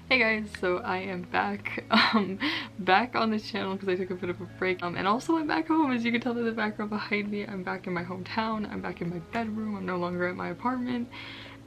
Hey guys, so I am back back on this channel because I took a bit of a break, and also I'm back home. As you can tell by the background behind me, I'm back in my hometown. I'm back in my bedroom. I'm no longer at my apartment.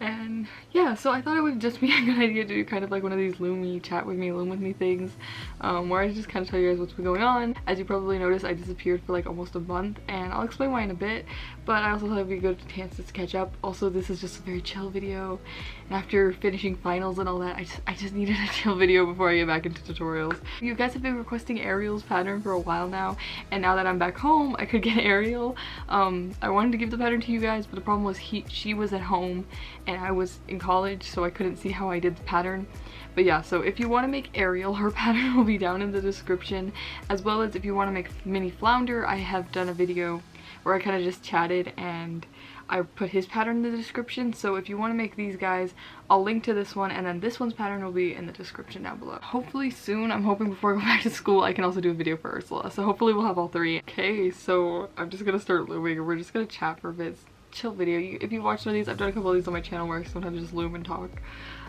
And yeah, so I thought it would just be a good idea to do kind of like one of these Loom with me things, where I just kind of tell you guys what's been going on. As you probably noticed, I disappeared for like almost a month, and I'll explain why in a bit, but I also thought it'd be a good chance to catch up. Also, this is just a very chill video, and after finishing finals and all that, I just needed a chill video before I get back into tutorials. You guys have been requesting Ariel's pattern for a while now, and now that I'm back home, I could get Ariel. I wanted to give the pattern to you guys, but the problem was she was at home and I was in college, so I couldn't see how I did the pattern. But yeah, so if you want to make Ariel, her pattern will be down in the description, as well as if you want to make mini Flounder. I have done a video where I kind of just chatted and I put his pattern in the description. So if you want to make these guys, I'll link to this one, and then this one's pattern will be in the description down below. Hopefully soon, I'm hoping before I go back to school, I can also do a video for Ursula. So hopefully we'll have all three. Okay, so I'm just gonna start looming. We're just gonna chat for a bit. Chill video. If you watch one of these, I've done a couple of these on my channel where I sometimes just loom and talk.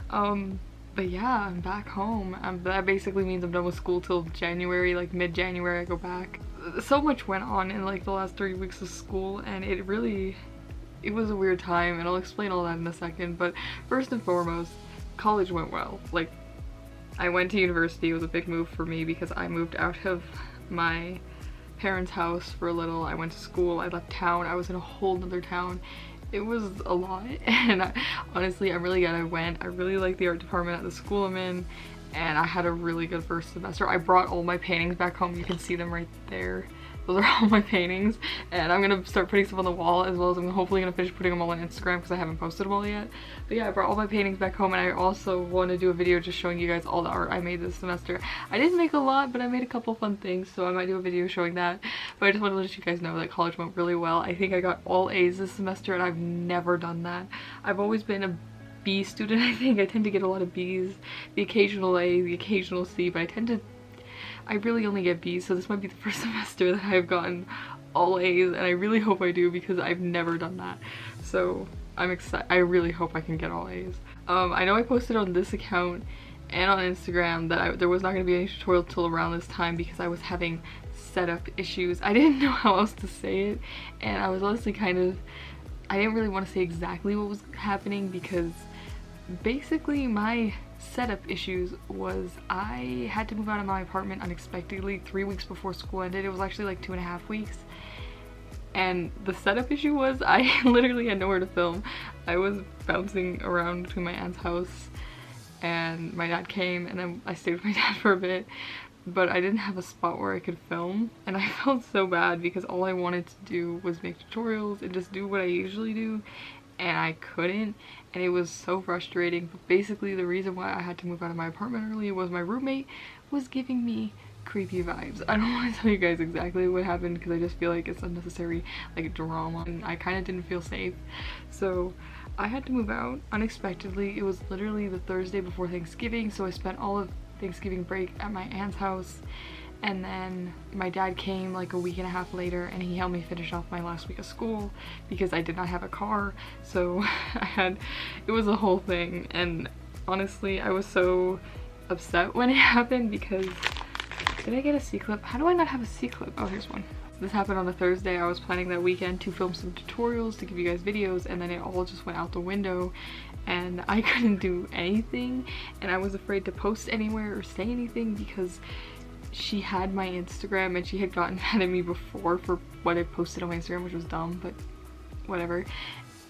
But yeah, I'm back home. That basically means I'm done with school till January, like mid-January I go back. So much went on in like the last 3 weeks of school, and it was a weird time, and I'll explain all that in a second. But first and foremost, college went well. Like, I went to university. It was a big move for me because I moved out of my parents' house for a little. I went to school, I left town, I was in a whole nother town. It was a lot, and honestly, I'm really glad I went. I really like the art department at the school I'm in, and I had a really good first semester. I brought all my paintings back home. You can see them right there. Those are all my paintings, and I'm gonna start putting stuff on the wall, as well as I'm hopefully gonna finish putting them all on Instagram because I haven't posted them all yet. But yeah, I brought all my paintings back home, and I also want to do a video just showing you guys all the art I made this semester. I didn't make a lot, but I made a couple fun things, so I might do a video showing that. But I just want to let you guys know that college went really well. I think I got all A's this semester, and I've never done that. I've always been a B student, I think. I tend to get a lot of B's, the occasional A, the occasional C, but I really only get B's, so this might be the first semester that I've gotten all A's, and I really hope I do because I've never done that. So I'm excited. I really hope I can get all A's. I know I posted on this account and on Instagram that there was not going to be any tutorial till around this time because I was having setup issues. I didn't know how else to say it, and I was honestly I didn't really want to say exactly what was happening because basically my setup issues was I had to move out of my apartment unexpectedly 3 weeks before school ended. It was actually like 2.5 weeks, and the setup issue was I literally had nowhere to film. I was bouncing around between my aunt's house and my dad came, and then I stayed with my dad for a bit, but I didn't have a spot where I could film, and I felt so bad because all I wanted to do was make tutorials and just do what I usually do, and I couldn't, and it was so frustrating. But basically the reason why I had to move out of my apartment early was my roommate was giving me creepy vibes. I don't want to tell you guys exactly what happened because I just feel like it's unnecessary like drama, and I kind of didn't feel safe, so I had to move out unexpectedly. It was literally the Thursday before Thanksgiving, so I spent all of Thanksgiving break at my aunt's house, and then my dad came like a week and a half later, and he helped me finish off my last week of school because I did not have a car. So it was a whole thing, and honestly I was so upset when it happened because did I get a C-clip? How do I not have a C-clip? Oh, here's one. This happened on a Thursday. I was planning that weekend to film some tutorials to give you guys videos, and then it all just went out the window and I couldn't do anything, and I was afraid to post anywhere or say anything because she had my Instagram and she had gotten mad at me before for what I posted on my Instagram, which was dumb, but whatever.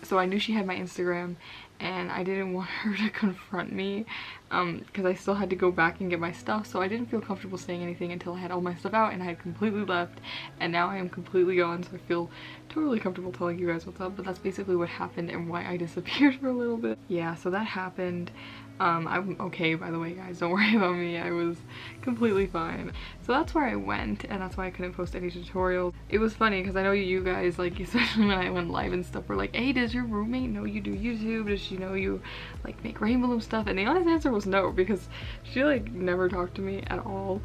So I knew she had my Instagram, and I didn't want her to confront me because I still had to go back and get my stuff, so I didn't feel comfortable saying anything until I had all my stuff out and I had completely left, and now I am completely gone, so I feel totally comfortable telling you guys what's up. But that's basically what happened and why I disappeared for a little bit. Yeah, so that happened. I'm okay, by the way, guys, don't worry about me. I was completely fine. So that's where I went, and that's why I couldn't post any tutorials. It was funny because I know you guys, like, especially when I went live and stuff, were like, hey, does your roommate know you do YouTube? Does she know you like make rainbow loom stuff? And the honest answer was no, because she like never talked to me at all.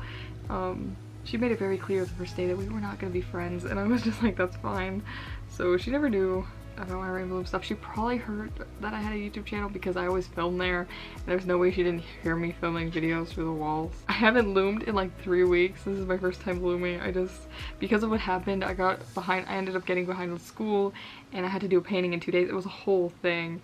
She made it very clear the first day that we were not gonna be friends, and I was just like, that's fine. So she never knew about my rainbow loom stuff. She probably heard that I had a YouTube channel because I always film there, and there's no way she didn't hear me filming videos through the walls. I haven't loomed in like 3 weeks. This is my first time looming. Because of what happened, I ended up getting behind with school, and I had to do a painting in 2 days. It was a whole thing,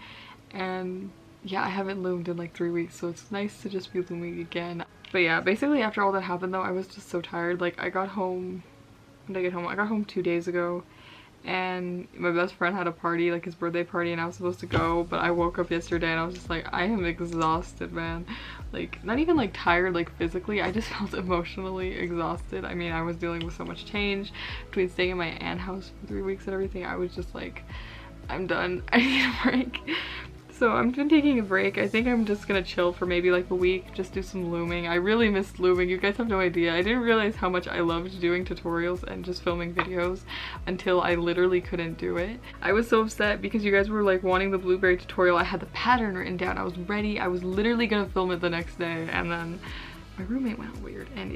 and yeah, I haven't loomed in like 3 weeks, so it's nice to just be looming again. But yeah, basically after all that happened though, I was just so tired. Like I got home, when did I get home? I got home 2 days ago, and my best friend had a party, like his birthday party, and I was supposed to go, but I woke up yesterday and I was just like, I am exhausted, man. Like, not even like tired like physically, I just felt emotionally exhausted. I mean, I was dealing with so much change between staying in my aunt's house for 3 weeks and everything. I was just like, I'm done. I need a break. So I've been taking a break. I think I'm just gonna chill for maybe like a week, just do some looming. I really missed looming. You guys have no idea. I didn't realize how much I loved doing tutorials and just filming videos until I literally couldn't do it. I was so upset because you guys were like wanting the blueberry tutorial. I had the pattern written down. I was ready. I was literally gonna film it the next day, and then my roommate went weird, and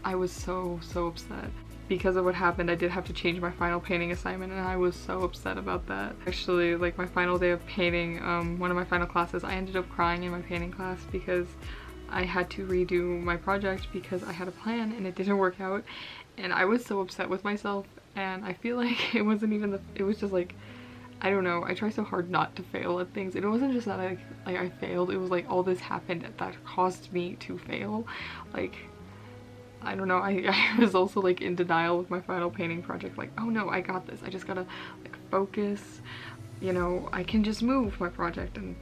I was so upset. Because of what happened, I did have to change my final painting assignment, and I was so upset about that. Actually, like my final day of painting, one of my final classes, I ended up crying in my painting class because I had to redo my project because I had a plan and it didn't work out, and I was so upset with myself. And I feel like it wasn't even it was just like, I don't know, I try so hard not to fail at things. It wasn't just that I failed, it was like all this happened that caused me to fail. Like, I don't know, I was also like in denial with my final painting project, like, oh no, I got this, I just gotta like focus, you know, I can just move my project and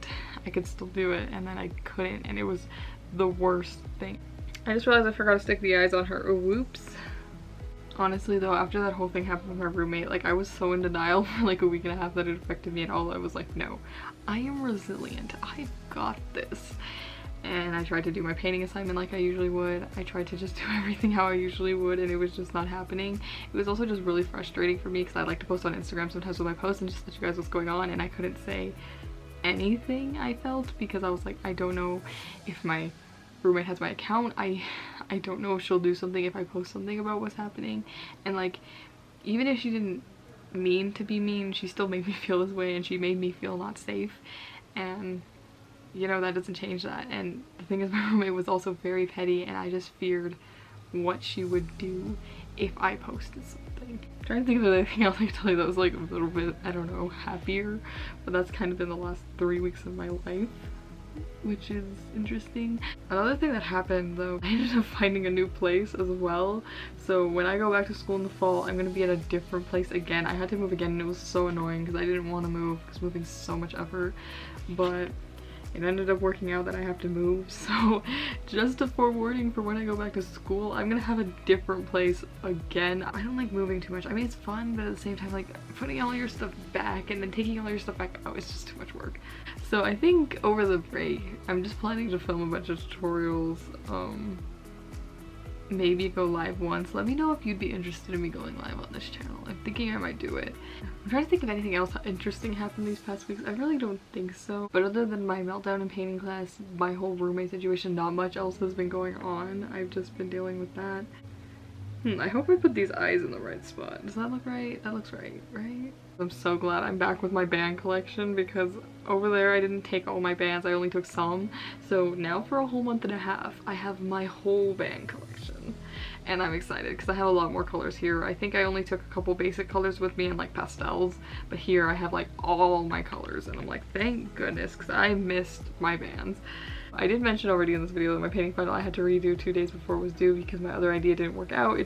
I could still do it, and then I couldn't, and it was the worst thing. I just realized I forgot to stick the eyes on her. Oh, whoops. Honestly though, after that whole thing happened with my roommate, like I was so in denial for like a week and a half that it affected me at all. I was like, no, I am resilient, I got this. And I tried to do my painting assignment like I usually would. I tried to just do everything how I usually would, and it was just not happening. It was also just really frustrating for me because I like to post on Instagram sometimes with my posts and just let you guys what's going on, and I couldn't say anything I felt because I was like, I don't know if my roommate has my account. I don't know if she'll do something if I post something about what's happening. And like, even if she didn't mean to be mean, she still made me feel this way, and she made me feel not safe. And you know, that doesn't change that. And the thing is, my roommate was also very petty, and I just feared what she would do if I posted something. I'm trying to think of anything else I could tell you that was like a little bit, I don't know, happier, but that's kind of been the last 3 weeks of my life, which is interesting. Another thing that happened though, I ended up finding a new place as well. So when I go back to school in the fall, I'm gonna be at a different place again. I had to move again, and it was so annoying because I didn't want to move because moving's so much effort, but it ended up working out that I have to move. So just a forewarning for when I go back to school, I'm gonna have a different place again. I don't like moving too much. I mean, it's fun, but at the same time, like putting all your stuff back and then taking all your stuff back out, it's just too much work. So I think over the break, I'm just planning to film a bunch of tutorials, maybe go live once. Let me know if you'd be interested in me going live on this channel. I'm thinking I might do it. I'm trying to think of anything else interesting happened these past weeks. I really don't think so. But other than my meltdown in painting class, my whole roommate situation, not much else has been going on. I've just been dealing with that. I hope I put these eyes in the right spot. Does that look right? That looks right, right? I'm so glad I'm back with my band collection because over there I didn't take all my bands, I only took some. So now for a whole month and a half, I have my whole band collection. And I'm excited because I have a lot more colors here. I think I only took a couple basic colors with me and like pastels, but here I have like all my colors, and I'm like, thank goodness, because I missed my bands. I did mention already in this video that my painting final I had to redo 2 days before it was due because my other idea didn't work out.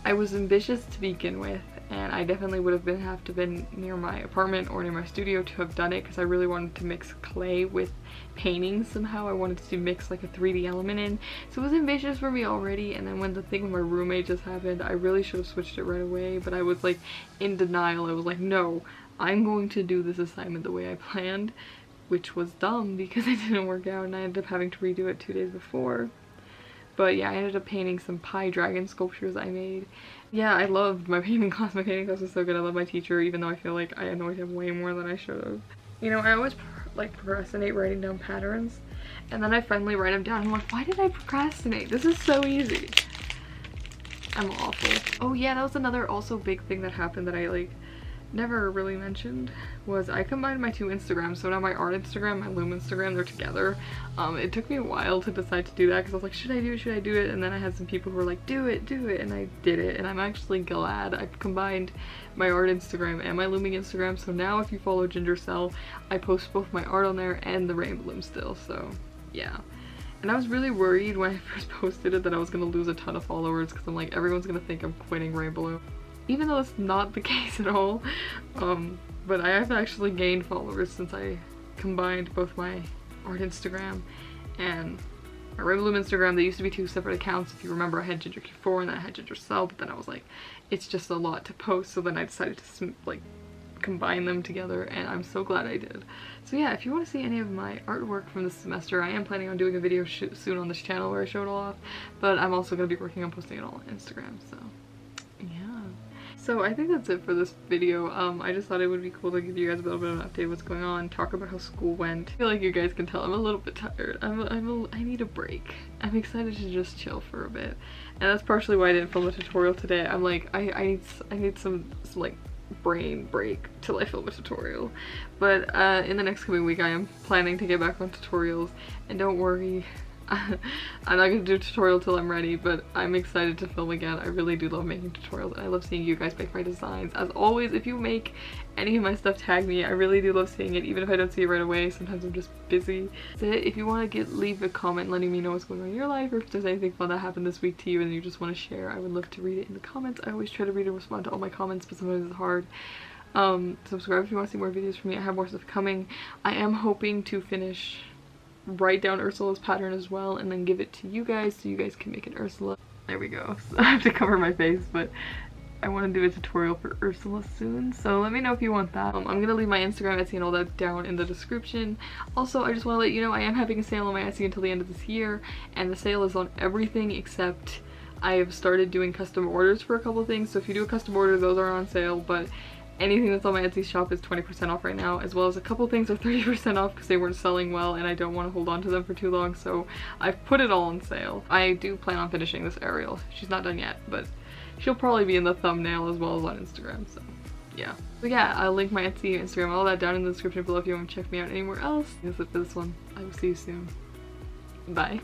I was ambitious to begin with, and I definitely would have been near my apartment or near my studio to have done it because I really wanted to mix clay with painting somehow. I wanted to mix like a 3D element in, so it was ambitious for me already. And then when the thing with my roommate just happened, I really should have switched it right away, but I was like in denial. I was like, no, I'm going to do this assignment the way I planned, which was dumb because it didn't work out, and I ended up having to redo it 2 days before. But yeah, I ended up painting some pie dragon sculptures I made. Yeah, I loved my painting class. My painting class was so good. I love my teacher, even though I feel like I annoyed him way more than I should have. You know, I always like procrastinate writing down patterns, and then I finally write them down. I'm like, why did I procrastinate? This is so easy. I'm awful. Oh yeah, that was another also big thing that happened that I like never really mentioned was I combined my two Instagrams. So now my art Instagram, my Loom Instagram, they're together. It took me a while to decide to do that because I was like, should I do it, should I do it? And then I had some people who were like, do it, and I did it, and I'm actually glad. I've combined my art Instagram and my Looming Instagram, so now if you follow gingercel, I post both my art on there and the rainbow loom still, so yeah. And I was really worried when I first posted it that I was gonna lose a ton of followers because I'm like, everyone's gonna think I'm quitting rainbow loom. Even though it's not the case at all, but I have actually gained followers since I combined both my art Instagram and my rainbow loom Instagram. They used to be two separate accounts. If you remember, I had gingercel and then I had gingercel, but then I was like, it's just a lot to post, so then I decided to like combine them together, and I'm so glad I did. So yeah, if you want to see any of my artwork from this semester, I am planning on doing a video soon on this channel where I show it all off, but I'm also going to be working on posting it all on Instagram, so yeah. So I think that's it for this video. I just thought it would be cool to give you guys a little bit of an update of what's going on, talk about how school went. I feel like you guys can tell I'm a little bit tired. I need a break. I'm excited to just chill for a bit, and that's partially why I didn't film a tutorial today. I'm like, I need some like brain break till I film a tutorial. But in the next coming week I am planning to get back on tutorials, and don't worry, I'm not gonna do a tutorial till I'm ready, but I'm excited to film again. I really do love making tutorials, and I love seeing you guys make my designs. As always, if you make any of my stuff, tag me. I really do love seeing it, even if I don't see it right away. Sometimes I'm just busy. That's it. If you want to leave a comment letting me know what's going on in your life, or if there's anything fun that happened this week to you and you just want to share, I would love to read it in the comments. I always try to read and respond to all my comments, but sometimes it's hard. Subscribe if you want to see more videos from me. I have more stuff coming. I am hoping to write down Ursula's pattern as well and then give it to you guys so you guys can make an Ursula. There we go. So I have to cover my face, but I want to do a tutorial for Ursula soon, so let me know if you want that. I'm gonna leave my Instagram, Etsy, and all that down in the description. Also, I just want to let you know I am having a sale on my Etsy until the end of this year, and the sale is on everything except I have started doing custom orders for a couple things. So if you do a custom order, those are on sale, but anything that's on my Etsy shop is 20% off right now, as well as a couple things are 30% off because they weren't selling well and I don't want to hold on to them for too long, so I've put it all on sale. I do plan on finishing this Ariel. She's not done yet, but she'll probably be in the thumbnail as well as on Instagram, so yeah. So yeah, I'll link my Etsy, Instagram, all that down in the description below if you want to check me out anywhere else. That's it for this one. I will see you soon. Bye.